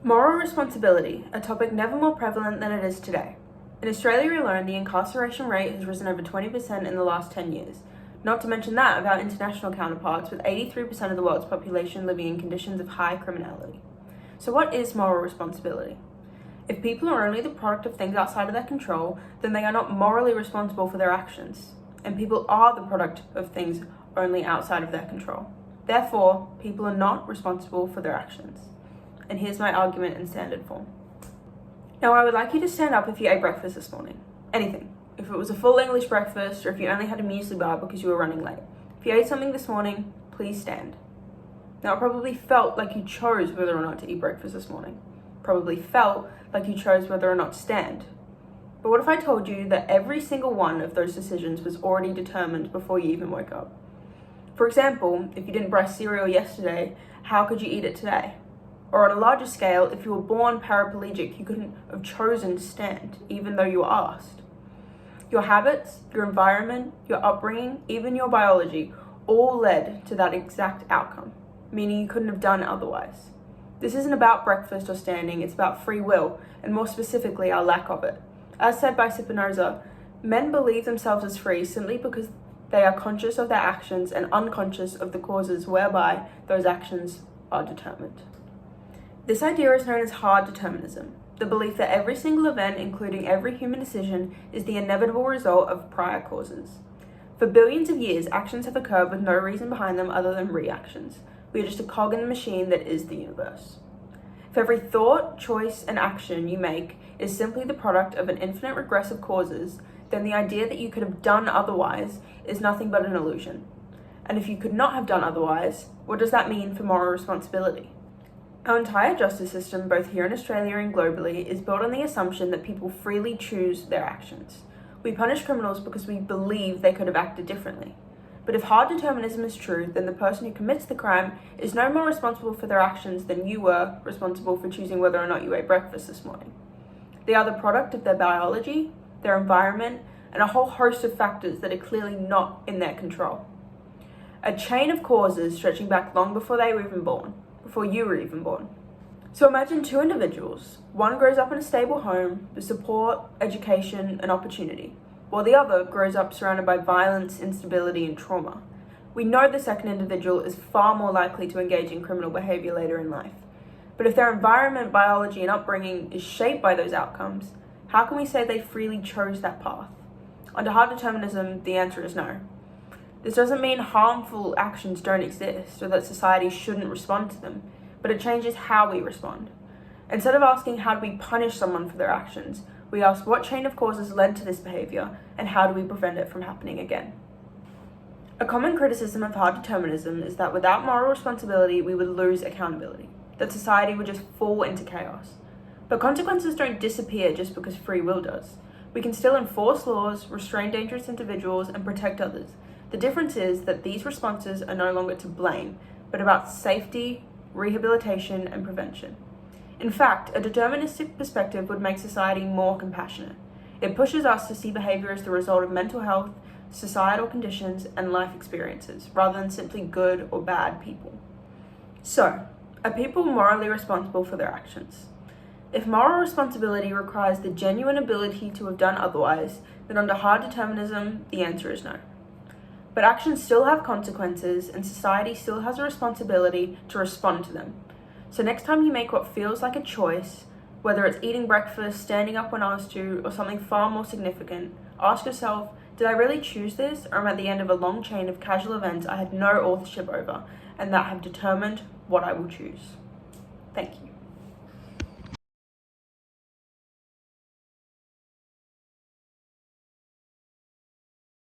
Moral responsibility, a topic never more prevalent than it is today. In Australia alone, the incarceration rate has risen over 20% in the last 10 years. Not to mention that of our international counterparts, with 83% of the world's population living in conditions of high criminality. So what is moral responsibility? If people are only the product of things outside of their control, then they are not morally responsible for their actions. And people are the product of things only outside of their control. Therefore, people are not responsible for their actions. And here's my argument in standard form. Now, I would like you to stand up if you ate breakfast this morning. Anything. If it was a full English breakfast, or if you only had a muesli bar because you were running late. If you ate something this morning, please stand. Now, it probably felt like you chose whether or not to eat breakfast this morning. Probably felt like you chose whether or not to stand. But what if I told you that every single one of those decisions was already determined before you even woke up? For example, if you didn't brush cereal yesterday, how could you eat it today? Or on a larger scale, if you were born paraplegic, you couldn't have chosen to stand, even though you were asked. Your habits, your environment, your upbringing, even your biology, all led to that exact outcome, meaning you couldn't have done otherwise. This isn't about breakfast or standing, it's about free will, and more specifically, our lack of it. As said by Spinoza, men believe themselves as free simply because they are conscious of their actions and unconscious of the causes whereby those actions are determined. This idea is known as hard determinism, the belief that every single event, including every human decision, is the inevitable result of prior causes. For billions of years, actions have occurred with no reason behind them other than reactions. We are just a cog in the machine that is the universe. If every thought, choice, and action you make is simply the product of an infinite regress of causes, then the idea that you could have done otherwise is nothing but an illusion. And if you could not have done otherwise, what does that mean for moral responsibility? Our entire justice system, both here in Australia and globally, is built on the assumption that people freely choose their actions. We punish criminals because we believe they could have acted differently. But if hard determinism is true, then the person who commits the crime is no more responsible for their actions than you were responsible for choosing whether or not you ate breakfast this morning. They are the product of their biology, their environment, and a whole host of factors that are clearly not in their control. A chain of causes stretching back long before they were even born. Before you were even born. So imagine two individuals. One grows up in a stable home with support, education, and opportunity, while the other grows up surrounded by violence, instability, and trauma. We know the second individual is far more likely to engage in criminal behavior later in life. But if their environment, biology, and upbringing is shaped by those outcomes, how can we say they freely chose that path? Under hard determinism, the answer is no. This doesn't mean harmful actions don't exist or that society shouldn't respond to them, but it changes how we respond. Instead of asking how do we punish someone for their actions, we ask what chain of causes led to this behavior and how do we prevent it from happening again. A common criticism of hard determinism is that without moral responsibility, we would lose accountability, that society would just fall into chaos. But consequences don't disappear just because free will does. We can still enforce laws, restrain dangerous individuals, and protect others. The difference is that these responses are no longer to blame, but about safety, rehabilitation, and prevention. In fact, a deterministic perspective would make society more compassionate. It pushes us to see behavior as the result of mental health, societal conditions, and life experiences, rather than simply good or bad people. So, are people morally responsible for their actions? If moral responsibility requires the genuine ability to have done otherwise, then under hard determinism, the answer is no. But actions still have consequences, and society still has a responsibility to respond to them. So next time you make what feels like a choice, whether it's eating breakfast, standing up when asked to, or something far more significant, ask yourself, did I really choose this, or am I at the end of a long chain of casual events I had no authorship over, and that have determined what I will choose? Thank you.